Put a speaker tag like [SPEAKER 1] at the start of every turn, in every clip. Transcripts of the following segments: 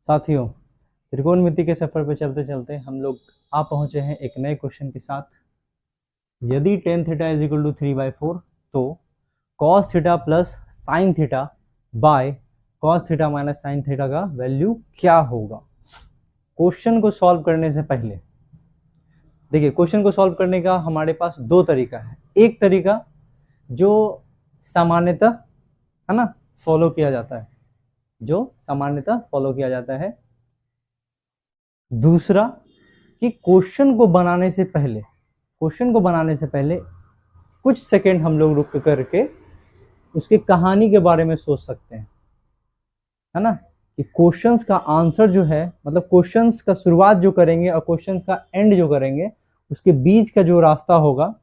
[SPEAKER 1] साथियों, त्रिकोणमिति के सफर पर चलते चलते हम लोग आ पहुंचे हैं एक नए क्वेश्चन के साथ। यदि tan theta is equal to 3/4 तो cos theta plus sin theta by cos theta minus sin theta का वैल्यू क्या होगा। क्वेश्चन को सॉल्व करने से पहले देखिए, क्वेश्चन को सॉल्व करने का हमारे पास दो तरीका है। एक तरीका जो सामान्यतः है ना फॉलो किया जाता है, दूसरा कि क्वेश्चन को बनाने से पहले कुछ सेकंड हम लोग रुक करके उसकी कहानी के बारे में सोच सकते हैं, है ना, कि क्वेश्चंस का आंसर जो है, मतलब क्वेश्चंस का शुरुआत जो करेंगे और क्वेश्चन का एंड जो करेंगे, उसके बीच का जो रास्ता होगा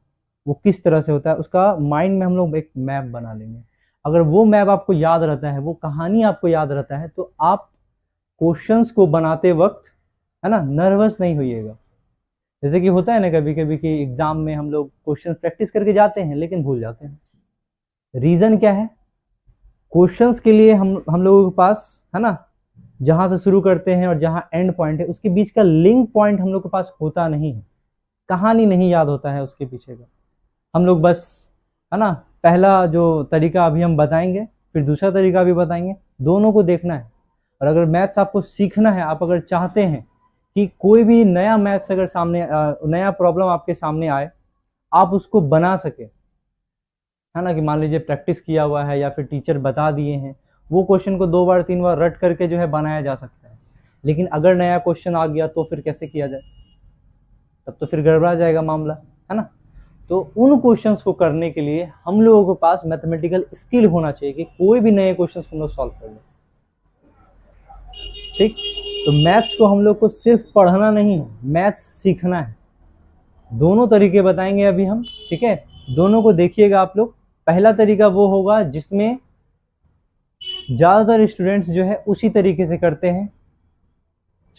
[SPEAKER 1] वो किस तरह से होता है, उसका माइंड में हम लोग एक मैप बना लेंगे। अगर वो मैप आपको याद रहता है, वो कहानी आपको याद रहता है, तो आप क्वेश्चंस को बनाते वक्त है ना नर्वस नहीं होइएगा। जैसे कि होता है ना कभी कभी कि एग्जाम में हम लोग क्वेश्चन प्रैक्टिस करके जाते हैं लेकिन भूल जाते हैं। रीजन क्या है? क्वेश्चंस के लिए हम लोगों के पास है ना, जहां से शुरू करते हैं और जहां एंड पॉइंट है उसके बीच का लिंक पॉइंट हम लोग के पास होता नहीं है, कहानी नहीं याद होता है उसके पीछे का। हम लोग बस है ना, पहला जो तरीका अभी हम बताएंगे, फिर दूसरा तरीका भी बताएंगे, दोनों को देखना है। और अगर मैथ्स आपको सीखना है, आप अगर चाहते हैं कि कोई भी नया मैथ्स अगर सामने नया प्रॉब्लम आपके सामने आए, आप उसको बना सके, है ना, कि मान लीजिए प्रैक्टिस किया हुआ है या फिर टीचर बता दिए हैं, वो क्वेश्चन को 2 बार 3 बार रट करके जो है बनाया जा सकता है। लेकिन अगर नया क्वेश्चन आ गया तो फिर कैसे किया जाए, तब तो फिर गड़बड़ा जाएगा मामला, है ना। तो उन क्वेश्चंस को करने के लिए हम लोगों के पास मैथमेटिकल स्किल होना चाहिए कि कोई भी नए क्वेश्चंस हम लोग सॉल्व कर लें। ठीक, तो मैथ्स को हम लोग को सिर्फ पढ़ना नहीं है, मैथ्स सीखना है। दोनों तरीके बताएंगे अभी हम, ठीक है, दोनों को देखिएगा आप लोग। पहला तरीका वो होगा जिसमें ज्यादातर स्टूडेंट्स जो है उसी तरीके से करते हैं।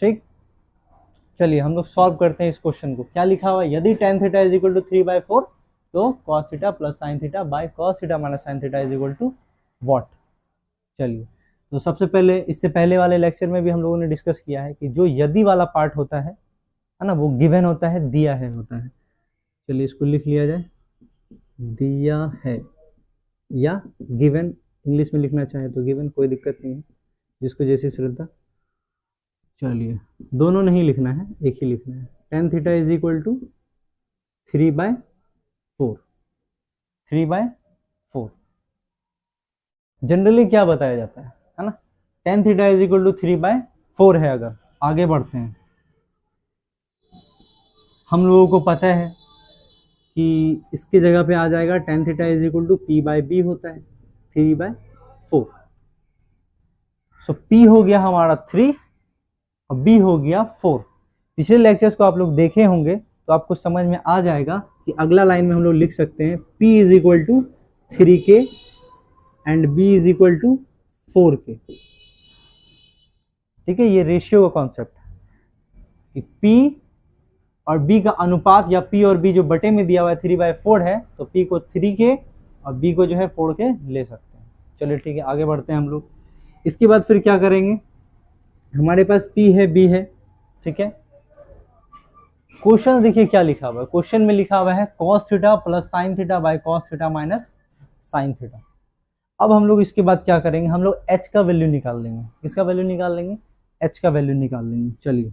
[SPEAKER 1] ठीक, चलिए हम लोग सॉल्व करते हैं इस क्वेश्चन को। क्या लिखा हुआ है? यदि tan theta is equal to 3/4 तो cos theta plus sin theta by cos theta minus sin theta is equal to what. चलिए, तो सबसे पहले, इससे पहले वाले लेक्चर में भी हम लोगों ने डिस्कस किया है कि जो यदि वाला पार्ट होता है ना, वो गिवन होता है, दिया है होता है। चलिए इसको लिख लिया जाए, दिया है या गिवन, इंग्लिश में लिखना चाहे तो गिवन, कोई दिक्कत नहीं है, जिसको जैसी श्रद्धा। चलिए, दोनों नहीं लिखना है, एक ही लिखना है। tan theta is equal to 3/4। Generally क्या बताया जाता है ना, tan theta is equal to 3/4 है। अगर आगे बढ़ते हैं, हम लोगों को पता है कि इसके जगह पे आ जाएगा tan theta is equal to p/b होता है 3/4। सो p हो गया हमारा 3 और b हो गया 4। पिछले लेक्चर्स को आप लोग देखे होंगे तो आपको समझ में आ जाएगा कि अगला लाइन में हम लोग लिख सकते हैं p is equal to 3k and b is equal to 4k। ठीक है, ये रेशियो का कॉन्सेप्ट है कि p और b का अनुपात, या p और b जो बटे में दिया हुआ है 3/4 है, तो p को 3k और b को जो है 4k ले सकते हैं। चलिए ठीक है, आगे बढ़ते हैं हम लोग। इसके बाद फिर क्या करेंगे, हमारे पास p है, b है, ठीक है। क्वेश्चन देखिए क्या लिखा हुआ है, क्वेश्चन में लिखा हुआ है cos theta plus sin theta by cos theta minus sin theta. अब हम लोग इसके बाद क्या करेंगे, हम लोग h का वैल्यू निकाल लेंगे। किसका वैल्यू निकाल लेंगे? h का वैल्यू निकाल लेंगे। चलिए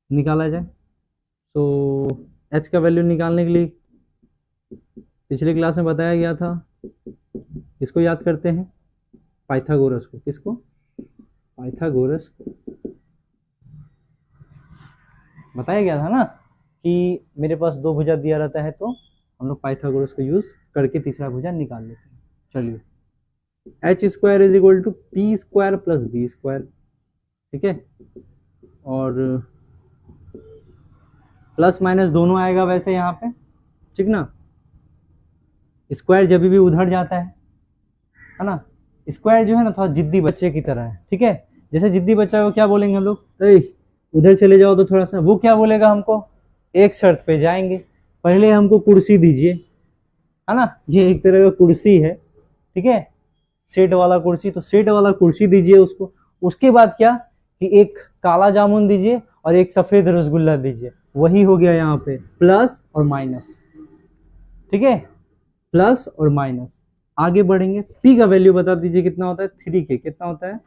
[SPEAKER 1] निकाला जाए। तो h का वैल्यू निकालने के लिए पिछले क्लास में बताया गया था, इसको याद करते हैं, पाइथागोरस को। किसको? पाइथागोरस को बताया गया था ना कि मेरे पास 2 भुजा दिया रहता है तो हम लोग पाइथागोरस को यूज करके तीसरा भुजा निकाल लेते हैं। चलिए, h square is equal to p square plus b square, ठीक है, और प्लस माइनस दोनों आएगा वैसे यहाँ पे, ठीक ना। स्क्वायर जब भी उधर जाता है ना, स्क्वायर जो है ना थोड़ा जिद्दी बच्चे की तरह है, ठीक है। जैसे जिद्दी बच्चा को क्या बोलेंगे हम लोग, उधर चले जाओ तो थोड़ा सा, वो क्या बोलेगा हमको, एक शर्त पे जाएंगे, पहले हमको कुर्सी दीजिए, है ना, ये एक तरह का कुर्सी है, ठीक है, सेट वाला कुर्सी, तो सेट वाला कुर्सी दीजिए उसको। उसके बाद क्या कि एक काला जामुन दीजिए और एक सफेद रसगुल्ला दीजिए, वही हो गया यहाँ पे प्लस और माइनस। ठीक है, प्लस और माइनस। आगे बढ़ेंगे, पी का वैल्यू बता दीजिए कितना होता है, 3k कितना होता है,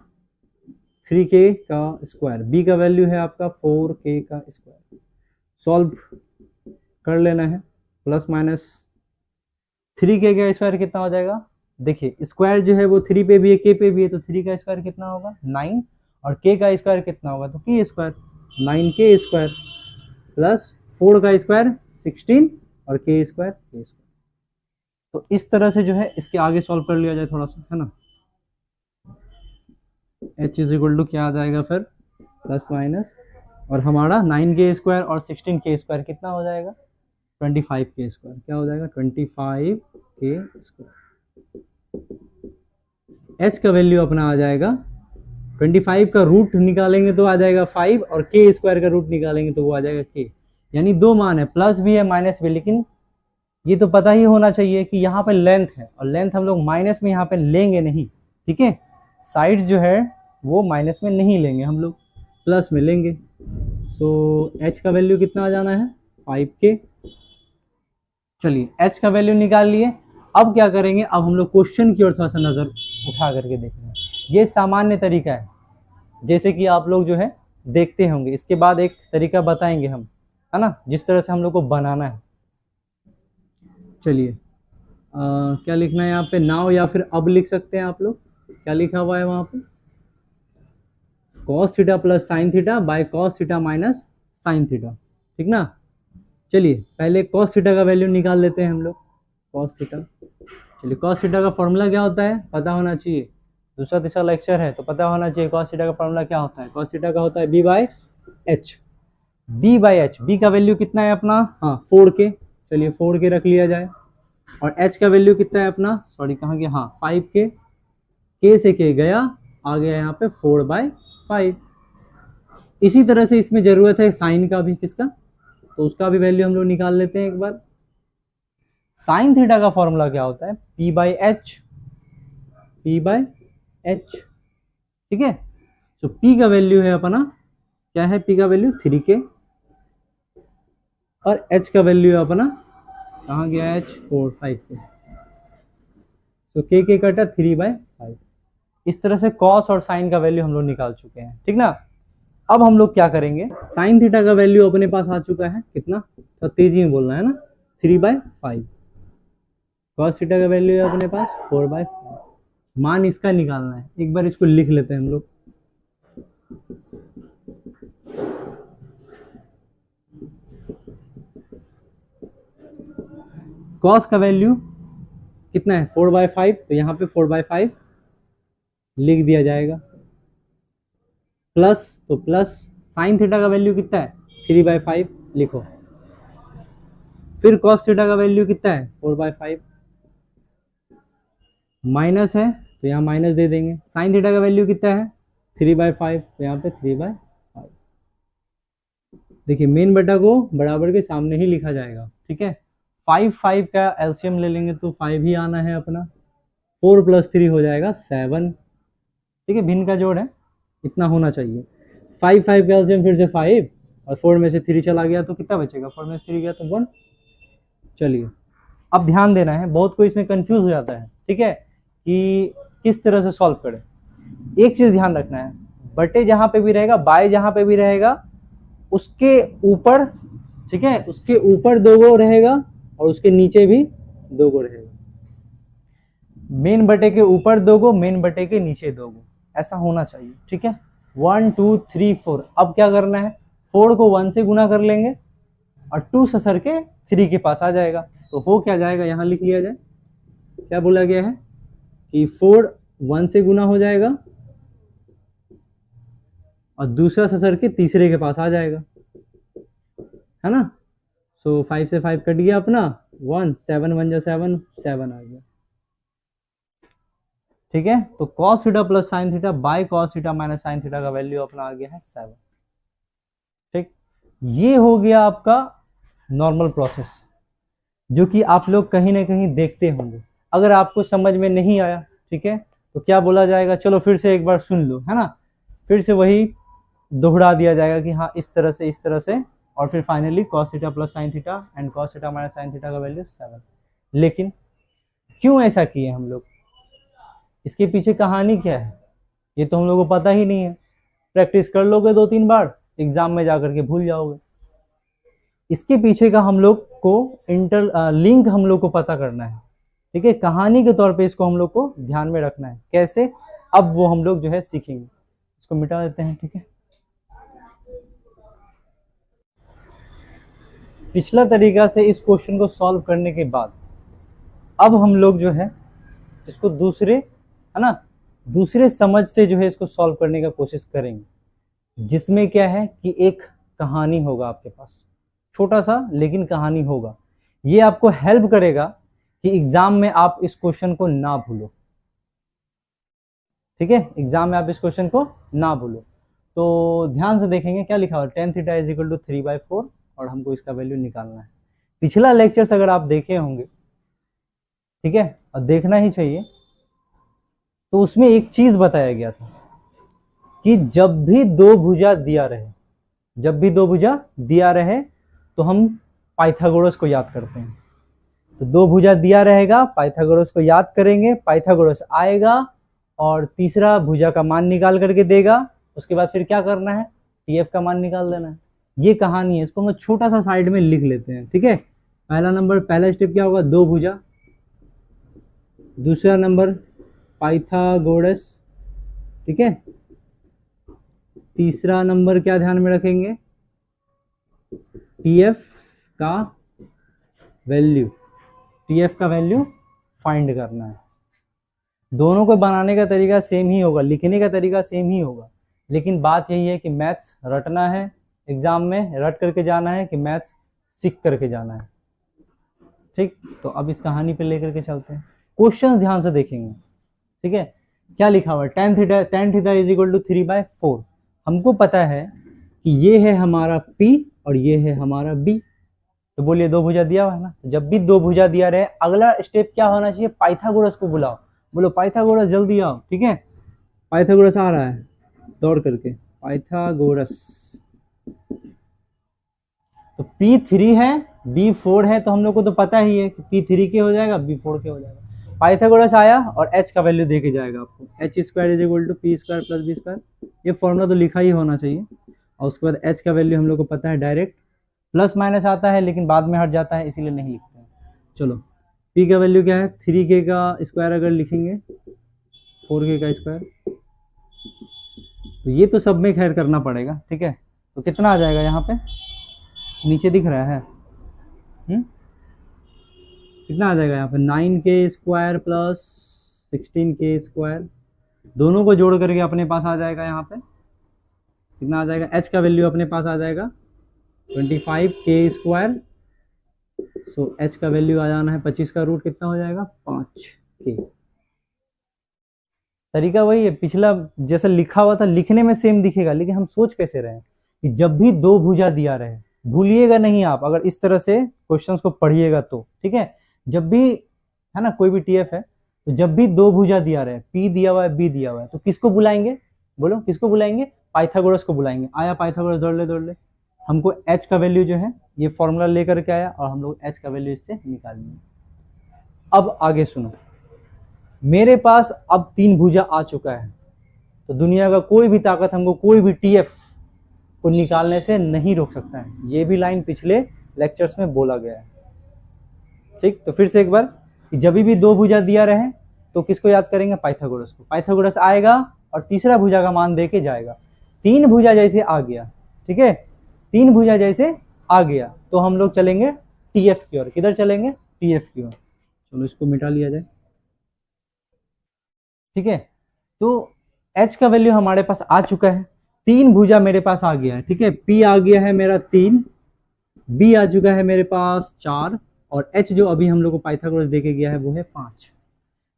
[SPEAKER 1] 3k का स्क्वायर। बी का वैल्यू है आपका 4k का स्क्वायर। सॉल्व कर लेना है, प्लस माइनस 3k का स्क्वायर कितना हो जाएगा, देखिए स्क्वायर जो है वो 3 पे भी है, k पे भी है, तो 3 का स्क्वायर कितना होगा 9, और k का स्क्वायर कितना होगा, तो k square 9k square, plus 4 का स्क्वायर 16 और k स्क्वायर k स्क्वायर। तो इस तरह से जो है इसके आगे सॉल्व कर लिया जाए थोड़ा सा, है ना। h इज इक्वल टू क्या आ जाएगा फिर, प्लस माइनस, और हमारा 9k स्क्वायर और 16k स्क्वायर कितना हो जाएगा, 25k स्क्वायर। क्या हो जाएगा, 25k स्क्वायर। h का वैल्यू अपना आ जाएगा 25 का रूट निकालेंगे तो आ जाएगा 5, और k स्क्वायर का रूट निकालेंगे तो वो आ जाएगा k। यानी दो मान है, प्लस भी है माइनस भी, लेकिन ये तो पता ही होना चाहिए कि यहाँ पे लेंथ है, और लेंथ हम लोग माइनस में यहाँ पे लेंगे नहीं। ठीक है, साइड जो है वो माइनस में नहीं लेंगे, हम लोग प्लस में लेंगे। सो h का वैल्यू कितना आ जाना है, 5k। चलिए h का वैल्यू निकाल लिए। अब क्या करेंगे, अब हम लोग क्वेश्चन की ओर थोड़ा सा नजर उठा करके देखेंगे। ये सामान्य तरीका है, जैसे कि आप लोग जो है देखते होंगे। इसके बाद एक तरीका बताएंगे हम, है ना, जिस तरह से हम लोग को बनाना है। चलिए क्या लिखना है यहाँ पे, नाउ या फिर अब लिख सकते हैं आप लोग। क्या लिखा हुआ है वहां पे, cos theta plus sine theta by cos theta minus sine theta. ठीक ना। चलिए पहले cos थीटा का वैल्यू निकाल लेते हैं हम लोग, cos थीटा। चलिए cos थीटा का फॉर्मूला क्या होता है, पता होना चाहिए, दूसरा तीसरा लेक्चर है तो पता होना चाहिए cos थीटा का फॉर्मूला क्या होता है। cos थीटा का होता है b by H, b by H. b का वैल्यू कितना है अपना, हाँ 4k। चलिए 4k रख लिया जाए, और h का वैल्यू कितना है अपना, सॉरी कहाँ गया, हाँ 5k। k से k गया, आ गया यहाँ पे 4/5। इसी तरह से इसमें जरूरत है साइन का भी, किसका, तो उसका भी वैल्यू हम लोग निकाल लेते हैं एक बार। साइन थीटा का फॉर्मूला क्या होता है, p by H, p by H. ठीक है, तो p का वैल्यू है अपना क्या है, p का वैल्यू 3k, और h का वैल्यू है अपना, कहाँ गया h, 4/5k। तो k कटा 3/5। इस तरह से cos और साइन का वैल्यू हम लोग निकाल चुके हैं। ठीक ना। अब हम लोग क्या करेंगे, साइन थीटा का वैल्यू अपने पास आ चुका है कितना, तो तेजी में बोलना है ना, 3/5। cos थीटा का वैल्यू है अपने पास 4/5। मान इसका निकालना है, एक बार इसको लिख लेते हैं हम लोग। cos का वैल्यू कितना है, 4/5, तो यहाँ पे 4/5 लिख दिया जाएगा, प्लस, तो प्लस साइन थीटा का वैल्यू कितना है, 3/5 लिखो। फिर cos थीटा का वैल्यू कितना है, 4/5, माइनस है तो यहाँ माइनस दे देंगे। साइन थीटा का वैल्यू कितना है, 3/5, तो यहाँ पे 3/5। देखिए मेन बटा को बराबर के सामने ही लिखा जाएगा। ठीक है, 5 का एलसीएम ले लेंगे तो 5 ही आना है अपना, 4 + 3 हो जाएगा 7। ठीक है, भिन्न का जोड़ है, इतना होना चाहिए। 5 का एलसीएम फिर से 5, और 4 में से 3 चला गया तो कितना बचेगा, 4 में से 3 गया तो 1। चलिए अब ध्यान देना है, बहुत कोई इसमें कंफ्यूज हो जाता है। ठीक है, कि किस तरह से सॉल्व करें। एक चीज ध्यान रखना है, बटे जहां पे भी रहेगा, बाय जहां पे भी रहेगा, उसके ऊपर, ठीक है, उसके ऊपर 2 गो रहेगा और उसके नीचे भी 2 गो रहेगा। मेन बटे के ऊपर 2 गो, मेन बटे के नीचे 2 गो, ऐसा होना चाहिए। ठीक है, 1 2 3 4। अब क्या करना है, 4 को 1 से गुना कर लेंगे और 2 ससर के 3 के पास आ जाएगा, तो हो क्या जाएगा, यहां लिख लिया जाए। क्या बोला गया है कि 4 1 से गुना हो जाएगा और दूसरा ससर के तीसरे के पास आ जाएगा, है ना। सो 5 से 5 कट गया अपना, 1 7 1 7 7 आ गया। ठीक है, तो cos theta plus sine theta by cos theta minus sine theta का वैल्यू अपना आ गया है 7। ठीक, ये हो गया आपका नॉर्मल प्रोसेस, जो कि आप लोग कहीं ना कहीं देखते होंगे। अगर आपको समझ में नहीं आया, ठीक है, तो क्या बोला जाएगा, चलो फिर से एक बार सुन लो, है ना। फिर से वही दोहरा दिया जाएगा कि हाँ इस तरह से, और फिर finally cos theta plus sine theta and cos theta minus sine theta का वैल्यू 7। लेकिन क्यों ऐसा किए हम लोग, इसके पीछे कहानी क्या है, ये तो हम लोग को पता ही नहीं है। प्रैक्टिस कर लोगे 2-3 बार, एग्जाम में जाकर के भूल जाओगे। इसके पीछे का हम लोग को लिंक हम लोग को पता करना है, ठीक है। कहानी के तौर पे इसको हम लोग को ध्यान में रखना है। कैसे, अब वो हम लोग जो है सीखेंगे। इसको मिटा देते हैं, ठीक है। पिछला तरीका से इस क्वेश्चन को सॉल्व करने के बाद अब हम लोग जो है इसको दूसरे, है ना, दूसरे समझ से जो है इसको सॉल्व करने का कोशिश करेंगे, जिसमें क्या है कि एक कहानी होगा आपके पास, छोटा सा लेकिन कहानी होगा। ये आपको हेल्प करेगा कि एग्जाम में आप इस क्वेश्चन को ना भूलो, ठीक है। एग्जाम में आप इस क्वेश्चन को ना भूलो। तो ध्यान से देखेंगे क्या लिखा हुआ, tan theta is equal to 3/4 और हमको इसका वैल्यू निकालना है। पिछला लेक्चर्स अगर आप देखे होंगे, ठीक है, और देखना ही चाहिए, तो उसमें एक चीज बताया गया था कि जब भी दो भुजा दिया रहे, जब भी दो भुजा दिया रहे तो हम पाइथागोरस को याद करते हैं। तो दो भुजा दिया रहेगा, पाइथागोरस को याद करेंगे, पाइथागोरस आएगा और तीसरा भुजा का मान निकाल करके देगा। उसके बाद फिर क्या करना है, टीएफ का मान निकाल देना है। ये कहानी है, इसको हम छोटा सा साइड में लिख लेते हैं, ठीक है। पहला स्टेप क्या होगा, दो भुजा। दूसरा नंबर पाइथागोरस, ठीक है। तीसरा नंबर क्या ध्यान में रखेंगे, टीएफ का वैल्यू, टीएफ का वैल्यू फाइंड करना है। दोनों को बनाने का तरीका सेम ही होगा, लिखने का तरीका सेम ही होगा, लेकिन बात यही है कि मैथ्स रटना है, एग्जाम में रट करके जाना है कि मैथ्स सीख करके जाना है, ठीक। तो अब इस कहानी पे लेकर के चलते हैं, क्वेश्चन ध्यान से देखेंगे, ठीक है। क्या लिखा हुआ है, tan theta is equal to 3/4। हमको पता है कि ये है हमारा P और ये है हमारा B। तो बोलिए दो भुजा दिया हुआ है ना, जब भी दो भुजा दिया रहे अगला स्टेप क्या होना चाहिए, पाइथागोरस को बुलाओ। बोलो पाइथागोरस जल्दी आओ, ठीक है। पाइथागोरस आ रहा है दौड़ करके, पाइथागोरस। तो P3 है, B4 है, तो हम लोग को तो पता ही है कि P3 के हो जाएगा, B4 के हो जाएगा। पाइथागोरस आया और h का वैल्यू दे के जाएगा आपको, h² is equal to P² plus B²। ये फॉर्मूला तो लिखा ही होना चाहिए। और उसके बाद h का वैल्यू हम लोग को पता है डायरेक्ट, प्लस माइनस आता है लेकिन बाद में हट जाता है, इसीलिए नहीं लिखते हैं। चलो p का वैल्यू क्या है, 3k का स्क्वायर अगर लिखेंगे 4k का स्क्वायर, तो ये तो सब में खैर करना पड़ेगा, ठीक है। तो कितना आ जाएगा यहाँ पे, नीचे दिख रहा है, कितना आ जाएगा यहाँ पे, 9k square plus 16k square, दोनों को जोड़ करके अपने पास आ जाएगा। यहाँ पे कितना आ जाएगा, h का वैल्यू अपने पास आ जाएगा 25k स्क्वायर। सो h का वैल्यू आ जाना है 25 का रूट कितना हो जाएगा, 5k। तरीका वही है, पिछला जैसा लिखा हुआ था लिखने में सेम दिखेगा, लेकिन हम सोच कैसे रहे कि जब भी दो भुजा दिया रहे, भूलिएगा नहीं आप, अगर इस तरह से क्वेश्चंस को पढ़िएगा तो, ठीक है। जब भी है ना कोई भी टीएफ है, तो जब भी दो भुजा दिया रहे, P दिया हुआ है, B दिया हुआ है, तो किसको बुलाएंगे, बोलो किसको बुलाएंगे, पाइथागोरस को बुलाएंगे। आया पाइथागोरस, दौड़ ले। हमको h का वैल्यू जो है ये फॉर्मूला लेकर के आया और हम लोग h का वैल्यू इससे निकाल लेंगे। अब आगे सुनो, मेरे पास अब 3 भुजा आ चुका है, तो दुनिया का कोई भी ताकत हमको कोई भी टीएफ को निकालने से नहीं रोक सकता है। ये भी लाइन पिछले लेक्चर्स में बोला गया है, ठीक। तो फिर से एक बार, जब भी दो भुजा दिया रहे तो किसको याद करेंगे, पाइथागोरस को। पाइथागोरस आएगा और तीसरा भुजा का मान देके जाएगा। 3 भुजा जैसे आ गया, ठीक है, 3 भुजा जैसे आ गया तो हम लोग चलेंगे टीएफ की ओर। किधर चलेंगे, टीएफ की ओर। चलो इसको मिटा लिया जाए, ठीक है। तो h का वैल्यू हमारे पास आ चुका है, 3 भुजा मेरे पास आ गया है, ठीक है। P आ गया है मेरा 3, B आ चुका है मेरे पास 4, और h जो अभी हम लोग को पाइथागोरस देके गया है वो है 5।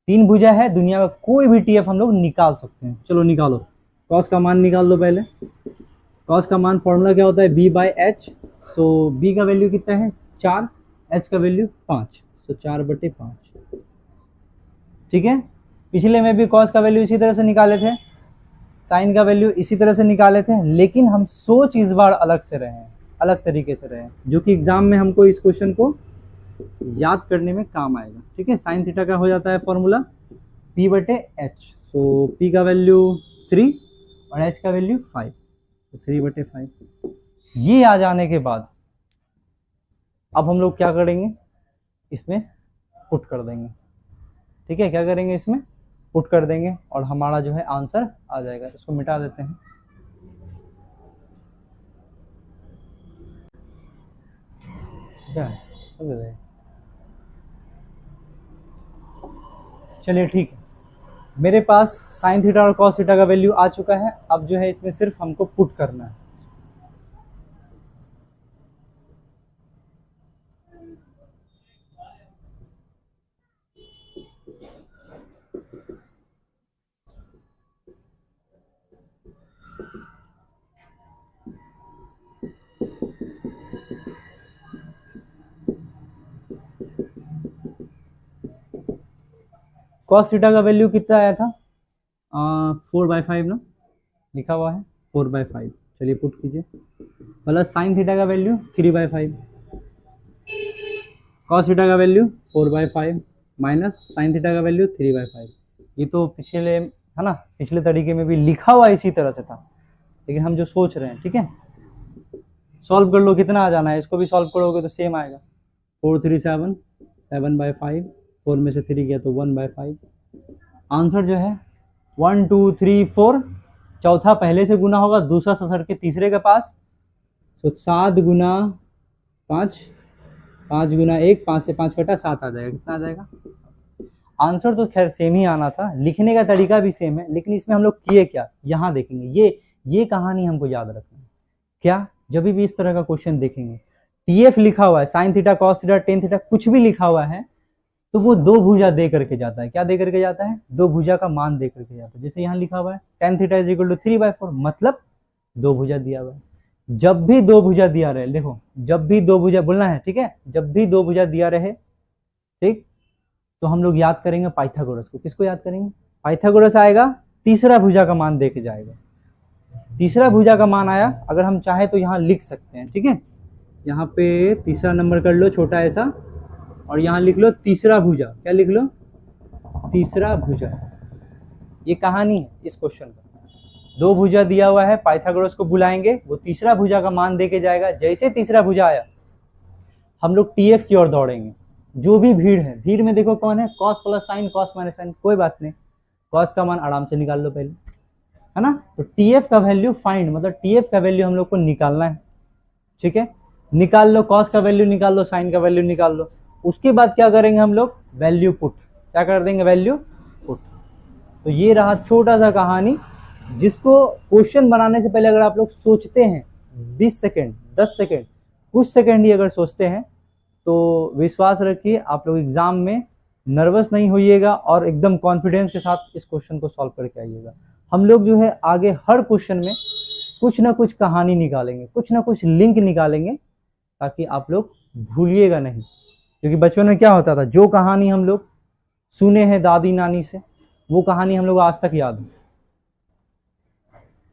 [SPEAKER 1] 3 भुजा है, दुनिया का कोई भी टीएफ हम लोग निकाल सकते हैं। चलो निकालो, cos का मान निकाल दो पहले। cos का मान फॉर्मूला क्या होता है, b/h। सो b का वैल्यू कितना है 4, h का वैल्यू 5, सो 4/5, ठीक है। पिछले में भी cos का वैल्यू इसी तरह से निकाले थे, साइन का वैल्यू इसी तरह से निकाले थे, लेकिन हम सोच इस बार अलग से रहे हैं, अलग तरीके से रहे हैं, जो कि एग्जाम में हमको इस क्वेश्चन को याद करने में काम आएगा। ठीक है, साइन थीटा का हो जाता है फॉर्मूला P/H। सो P का वैल्यू 3 और H का वैल्यू 5, तो 3/5। ये आ जाने के बाद अब हम लोग क्या करेंगे, इसमें पुट कर देंगे। ठीक है, क्या करेंगे, इसमें पुट कर देंगे और हमारा जो है आंसर आ जाएगा। इसको मिटा देते हैं। क्या है, चलिए ठीक है, मेरे पास साइन थीटा और कॉस थीटा का वैल्यू आ चुका है। अब जो है इसमें सिर्फ हमको पुट करना है। कॉस थीटा का वैल्यू कितना आया था, 4/5 ना लिखा हुआ है, 4/5। चलिए पुट कीजिए, प्लस साइन थीटा का वैल्यू 3/5, कॉस थीटा का वैल्यू 4/5 माइनस साइन थीटा का वैल्यू 3/5। ये तो पिछले है ना, पिछले तरीके में भी लिखा हुआ इसी तरह से था, लेकिन हम जो सोच रहे हैं। ठीक है, सॉल्व कर लो, कितना आ जाना है, इसको भी सॉल्व करोगे तो सेम आएगा। 4 3 7, 7/5, 4 में से 3 गया तो 1/5। आंसर जो है 1 2 3 4, चौथा पहले से गुना होगा, दूसरा ससर के तीसरे के पास, तो 7 गुना 5, 5 गुना 1, 5 से 5 कटा 7 आ जाएगा। कितना आ जाएगा, आंसर तो खैर सेम ही आना था, लिखने का तरीका भी सेम है, लेकिन इसमें हम लोग किए क्या, यहाँ देखेंगे। ये कहानी हमको याद रखना है। क्या, जब भी इस तरह का क्वेश्चन देखेंगे, TF लिखा हुआ है, sine theta cos theta tan theta कुछ भी लिखा हुआ है, तो वो दो भुजा दे करके जाता है। क्या दे करके जाता है, दो भुजा का मान दे करके जाता है। जैसे यहाँ लिखा हुआ है tan theta is equal to 3/4, मतलब दो भुजा दिया हुआ है। जब भी दो भुजा दिया रहे, देखो जब भी दो भुजा बोलना है, ठीक है, जब भी दो भुजा दिया रहे, ठीक, तो हम लोग याद करेंगे पाइथागोरस को। किसको याद करेंगे, पाइथागोरस आएगा, तीसरा भुजा का मान देके जाएगा। तीसरा भुजा का मान आया, अगर हम चाहे तो यहाँ लिख सकते हैं। ठीक है, यहाँ पे तीसरा नंबर कर लो छोटा ऐसा, और यहाँ लिख लो तीसरा भुजा। क्या लिख लो, तीसरा भुजा। ये कहानी है इस क्वेश्चन का। दो भुजा दिया हुआ है, पाइथागोरस को बुलाएंगे, वो तीसरा भुजा का मान देके जाएगा। जैसे तीसरा भुजा आया, हम लोग TF की ओर दौड़ेंगे। जो भी भीड़ है, भीड़ में देखो कौन है, cos plus sine, cos minus sine, कोई बात नहीं, कॉस का मान आराम से निकाल लो पहले, है ना। तो TF का वैल्यू फाइंड, मतलब TF का वैल्यू हम लोग को निकालना है। ठीक है, निकाल लो, कॉस का वैल्यू निकाल लो, साइन का वैल्यू निकाल लो। उसके बाद क्या करेंगे हम लोग, वैल्यू पुट। क्या कर देंगे, वैल्यू पुट। तो ये रहा छोटा सा कहानी, जिसको क्वेश्चन बनाने से पहले अगर आप लोग सोचते हैं 20 सेकेंड 10 सेकेंड कुछ सेकेंड ही अगर सोचते हैं, तो विश्वास रखिए आप लोग एग्जाम में नर्वस नहीं होइएगा और एकदम कॉन्फिडेंस के साथ इस क्वेश्चन को सॉल्व करके आइएगा। हम लोग जो है आगे हर क्वेश्चन में कुछ ना कुछ कहानी निकालेंगे, कुछ ना कुछ लिंक निकालेंगे, ताकि आप लोग भूलिएगा नहीं। क्योंकि बचपन में क्या होता था, जो कहानी हम लोग सुने हैं दादी नानी से, वो कहानी हम लोग आज तक याद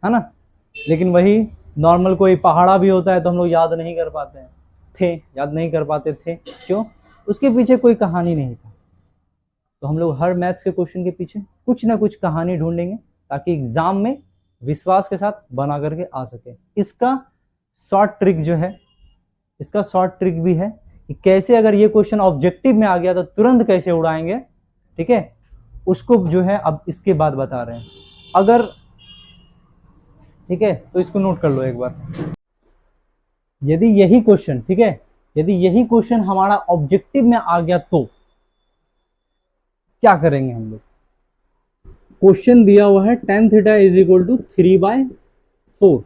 [SPEAKER 1] है ना। लेकिन वही नॉर्मल कोई पहाड़ा भी होता है तो हम लोग याद नहीं कर पाते हैं, याद नहीं कर पाते थे। क्यों, उसके पीछे कोई कहानी नहीं था। तो हम लोग हर मैथ्स के क्वेश्चन के पीछे कुछ ना कुछ कहानी ढूंढेंगे, ताकि एग्जाम में विश्वास के साथ बना करके आ सके। इसका शॉर्ट ट्रिक जो है, इसका शॉर्ट ट्रिक भी है कि कैसे अगर ये क्वेश्चन ऑब्जेक्टिव में आ गया तो तुरंत कैसे उड़ाएंगे। ठीक है, उसको जो है अब इसके बाद बता रहे हैं। अगर ठीक है, तो इसको नोट कर लो एक बार। यदि यही क्वेश्चन, ठीक है, यदि यही क्वेश्चन हमारा ऑब्जेक्टिव में आ गया तो क्या करेंगे हम लोग। क्वेश्चन दिया हुआ है tan theta is equal to 3/4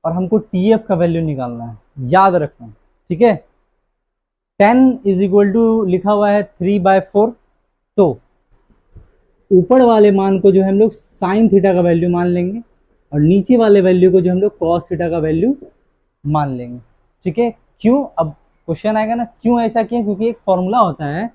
[SPEAKER 1] और हमको TF का वैल्यू निकालना है, याद रखना। ठीक है, tan इज इक्वल टू लिखा हुआ है 3/4, तो ऊपर वाले मान को जो है हम लोग साइन थीटा का वैल्यू मान लेंगे और नीचे वाले वैल्यू को जो हम लोग कॉस थीटा का वैल्यू मान लेंगे। ठीक है, क्यों, अब क्वेश्चन आएगा ना, क्यों ऐसा किया, क्योंकि एक फॉर्मूला होता है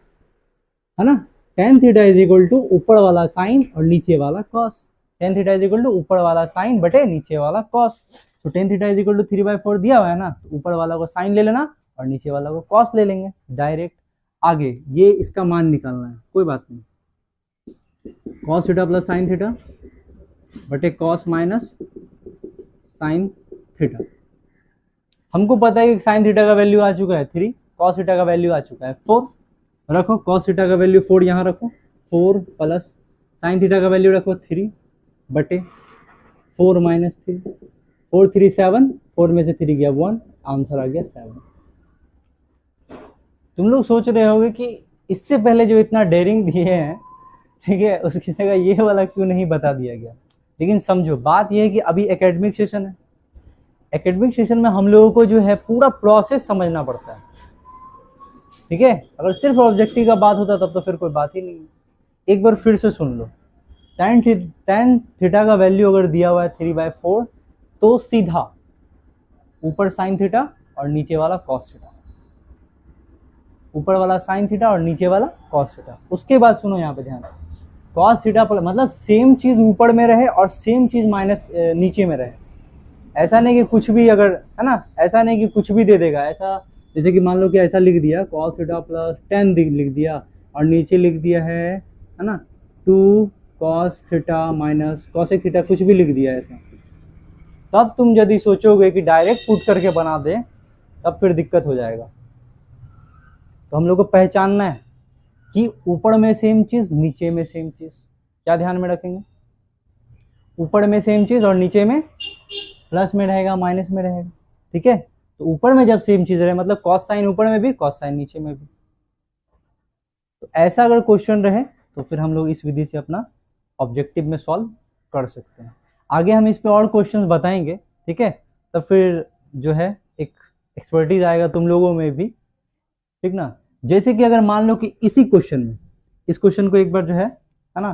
[SPEAKER 1] ना, tan theta is equal to ऊपर वाला साइन और नीचे वाला cos. Tan theta is equal to ऊपर वाला साइन बटे नीचे वाला कॉस। तो tan theta is equal to 3/4 दिया हुआ है ना, तो ऊपर वाला को साइन ले लेना और नीचे वाला को कॉस ले लेंगे डायरेक्ट। आगे ये इसका मान निकालना है, कोई बात नहीं, cos theta plus sine theta बटे कॉस माइनस साइन थीटा। हमको पता है कि साइन थीटा का वैल्यू आ चुका है 3, कॉस थीटा का वैल्यू आ चुका है 4। रखो कॉस थीटा का वैल्यू 4 यहाँ रखो, 4 प्लस साइन थीटा का वैल्यू रखो 3 बटे 4 माइनस 3, 4 3 7, 4 में से 3 गया 1, आंसर आ गया 7। तुम लोग सोच रहे होगे कि इससे पहले जो इतना डेयरिंग दिए हैं, ठीक है, उसकी जगह ये वाला क्यों नहीं बता दिया गया। लेकिन समझो बात यह है कि अभी एकेडमिक सेशन है, एकेडमिक सेशन में हम लोगों को जो है पूरा प्रोसेस समझना पड़ता है, ठीक है। अगर सिर्फ ऑब्जेक्टिव का बात होता तब तो फिर कोई बात ही नहीं है। एक बार फिर से सुन लो, tan थीटा का वैल्यू अगर दिया हुआ है 3/4, तो सीधा ऊपर साइन थीटा और नीचे वाला कॉस थीटा, ऊपर वाला साइन थीटा और नीचे वाला कॉस थीटा। उसके बाद सुनो यहाँ पे ध्यान, कॉस थीटा मतलब सेम चीज ऊपर में रहे और सेम चीज माइनस नीचे में रहे। ऐसा नहीं कि कुछ भी अगर है ना, ऐसा नहीं कि कुछ भी दे देगा, ऐसा जैसे कि मान लो कि ऐसा लिख दिया कॉस थीटा प्लस 10 लिख दिया और नीचे लिख दिया है ना 2 cos theta minus cosec theta, कुछ भी लिख दिया ऐसा, तब तुम यदि सोचोगे कि डायरेक्ट पुट करके बना दे तब फिर दिक्कत हो जाएगा। तो हम लोग को पहचानना है कि ऊपर में सेम चीज नीचे में सेम चीज, क्या ध्यान में रखेंगे, ऊपर में सेम चीज और नीचे में प्लस में रहेगा माइनस में रहेगा, ठीक है। तो ऊपर में जब सेम चीज रहे मतलब कॉस साइन ऊपर में भी कॉस साइन नीचे में भी, तो ऐसा अगर क्वेश्चन रहे तो फिर हम लोग इस विधि से अपना ऑब्जेक्टिव में सॉल्व कर सकते हैं। आगे हम इस पे और क्वेश्चंस बताएंगे, ठीक है, तब फिर जो है एक एक्सपर्टीज आएगा तुम लोगों में भी, ठीक ना। जैसे कि अगर मान लो कि इसी क्वेश्चन में, इस क्वेश्चन को एक बार जो है ना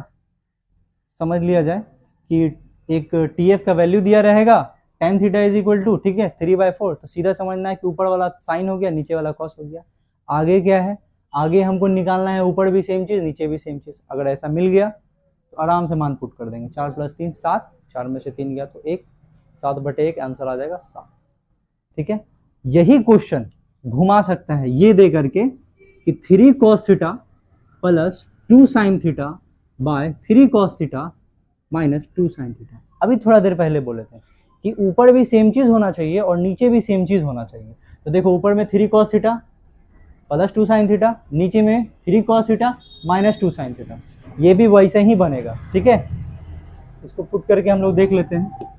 [SPEAKER 1] समझ लिया जाए कि एक TF का वैल्यू दिया रहेगा tan theta is equal to, ठीक है, 3/4, तो सीधा समझना है कि ऊपर वाला साइन हो गया नीचे वाला कॉस हो गया। आगे क्या है, आगे हमको निकालना है ऊपर भी सेम चीज नीचे भी सेम चीज। अगर ऐसा मिल गया तो आराम से मान पुट कर देंगे, 4 + 3 7, 4 में से 3 गया तो 1, 7/1 आंसर आ जाएगा 7, ठीक है। यही क्वेश्चन घुमा सकता है ये दे करके कि 3 cos theta plus 2 sin theta bye 3 cos theta minus 2 sin theta. अभी थोड़ा देर पहले बोले थे कि ऊपर भी सेम चीज होना चाहिए और नीचे भी सेम चीज होना चाहिए। तो देखो ऊपर में 3 cos theta plus 2 sin theta, नीचे में 3 cos theta minus 2 sin theta, ये भी वैसे ही बनेगा, ठीक है। इसको पुट करके हम लोग देख लेते हैं,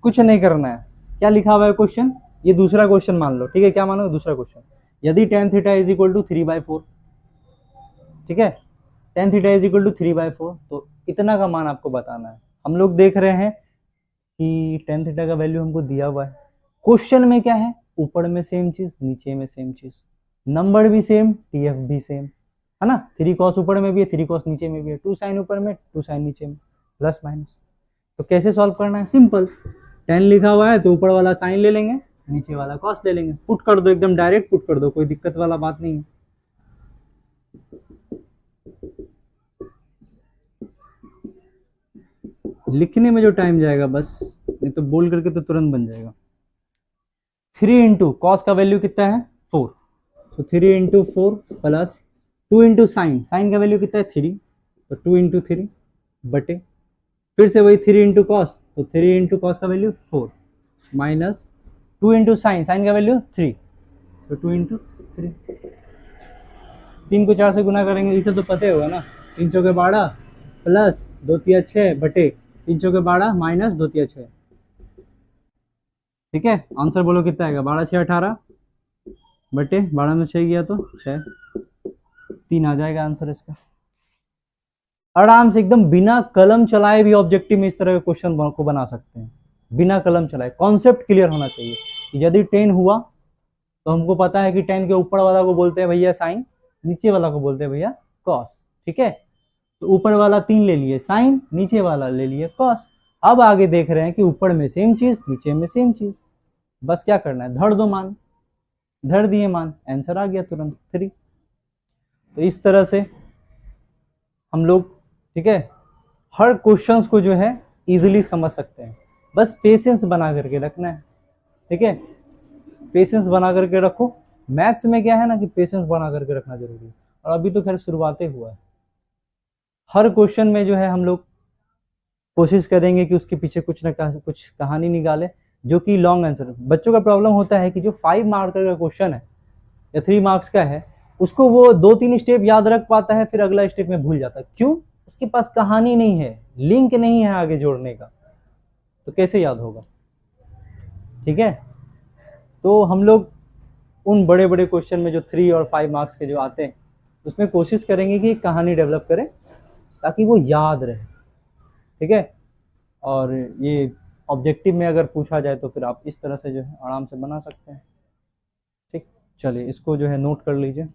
[SPEAKER 1] कुछ नहीं करना है। क्या लिखा हुआ है क्वेश्चन, ये दूसरा क्वेश्चन मान लो, ठीक है, क्या मानो दूसरा क्वेश्चन, यदि tan theta is equal to 3/4, ठीक है, tan theta is equal to 3/4, तो इतना का मान आपको बताना है। हम लोग देख रहे हैं कि tan थीटा का वैल्यू हमको दिया हुआ है, क्वेश्चन में क्या है, ऊपर में सेम चीज नीचे में सेम चीज, नंबर भी सेम TF भी सेम, है ना। 3 cos ऊपर में भी है 3 cos नीचे में भी है, 2 sin ऊपर में 2 sin नीचे में, प्लस माइनस। तो कैसे सॉल्व करना है, सिंपल, tan लिखा हुआ है तो ऊपर वाला साइन ले लेंगे नीचे वाला कॉस ले लेंगे, पुट कर दो, एकदम डायरेक्ट पुट कर दो, कोई दिक्कत वाला बात नहीं है। लिखने में जो टाइम जाएगा बस, नहीं तो बोल करके तो तुरंत बन जाएगा। 3 इंटू कॉस का वैल्यू कितना है 4, तो 3 into 4 plus 2 into sine, sine का वैल्यू कितना है 3, तो 2 इंटू 3 बटे फिर से वही 3 इंटू कॉस, तो 3 इंटू कॉस का value 4 minus 2 into sine, sine का वैल्यू 3, तो 2 इंटू 3, 3 को 4 से गुना करेंगे, इसे तो पता होगा ना, 3 चौके 12 प्लस 2 तिया 6 बटे 3 चौके 12 माइनस 2 तिया 6, ठीक है। आंसर बोलो कितना आएगा, 12 6 18 बटे 12 में 6 गया तो 6, 3 आ जाएगा आंसर इसका। आराम से एकदम बिना कलम चलाए भी ऑब्जेक्टिव में इस तरह के क्वेश्चन को बना सकते हैं, बिना कलम चलाए। कॉन्सेप्ट क्लियर होना चाहिए कि यदि 10 हुआ तो हमको पता है कि 10 के ऊपर वाला को बोलते हैं भैया साइन, नीचे वाला को बोलते हैं भैया कॉस, ठीक है। तो ऊपर वाला 3 ले लिए साइन, नीचे वाला ले लिए कॉस। अब आगे देख रहे हैं कि ऊपर में सेम चीज नीचे में सेम चीज, बस क्या करना है, धर दो मान, धर दिए मान, आंसर आ गया तुरंत 3। तो इस तरह से हम लोग, ठीक है, हर क्वेश्चंस को जो है इजीली समझ सकते हैं, बस पेशेंस बना करके रखना है। ठीक है, पेशेंस बना करके रखो। मैथ्स में क्या है ना कि पेशेंस बना करके रखना जरूरी है, और अभी तो खैर शुरुआतें हुआ है। हर क्वेश्चन में जो है हम लोग कोशिश करेंगे कि उसके पीछे कुछ ना कुछ कहानी निकाले, जो कि लॉन्ग आंसर। बच्चों का प्रॉब्लम होता है कि जो 5 मार्क का क्वेश्चन है या 3 मार्क्स का है, उसको वो 2-3 स्टेप याद रख पाता है, फिर अगला स्टेप में भूल जाता है। क्यों? उसके पास कहानी नहीं है, लिंक नहीं है आगे जोड़ने का, तो कैसे याद होगा? ठीक है, तो हम लोग उन बड़े बड़े क्वेश्चन में जो 3 और 5 मार्क्स के जो आते हैं, उसमें कोशिश करेंगे कि कहानी डेवलप करें ताकि वो याद रहे। ठीक है, और ये ऑब्जेक्टिव में अगर पूछा जाए तो फिर आप इस तरह से जो है आराम से बना सकते हैं। ठीक, चलिए इसको जो है नोट कर लीजिए।